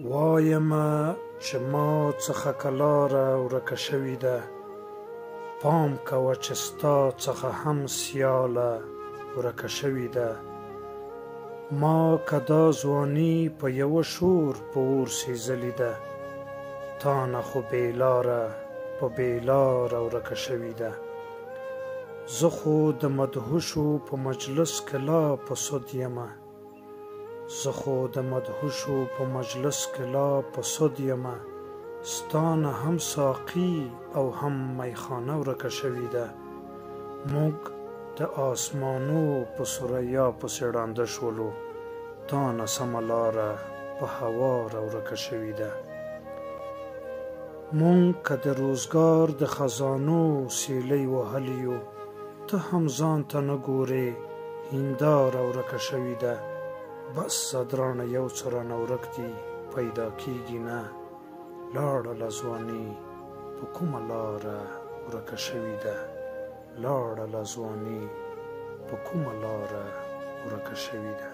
وایمه چې ما څخه که لاره ورکه شوې ده، پام کوه چې ستا څخه هم سیاله ورکه شوې ده. ما که دا ځواني په یوه شور په اور سېزلې ده، تا نه خو بېلاره په بېلاره ورکه شوې ده. زه خو د مدهوشو په مجلس کې لا په سود یمه، زه خو د مدهوشو په مجلس کې لا په سود یمه. ستا نه هم ساقي او هم میخانه ورکه شوې ده. موږ د آسمانو په ثریا پسې ړانده شولو، تا نه سمه لاره په هواره ورکه شوې ده. موږ که د روزګار د خزانو سیلۍ وهلي یو، ته هم ځان ته نه ګورې هنداره ورکه شوې ده. بس ادرانه یو څه رانه ورک دي پیدا کېږي نه، لاړله ځواني په کومه لاره ورکه شوې ده، لاړله ځواني په کومه لاره ورکه شوې ده.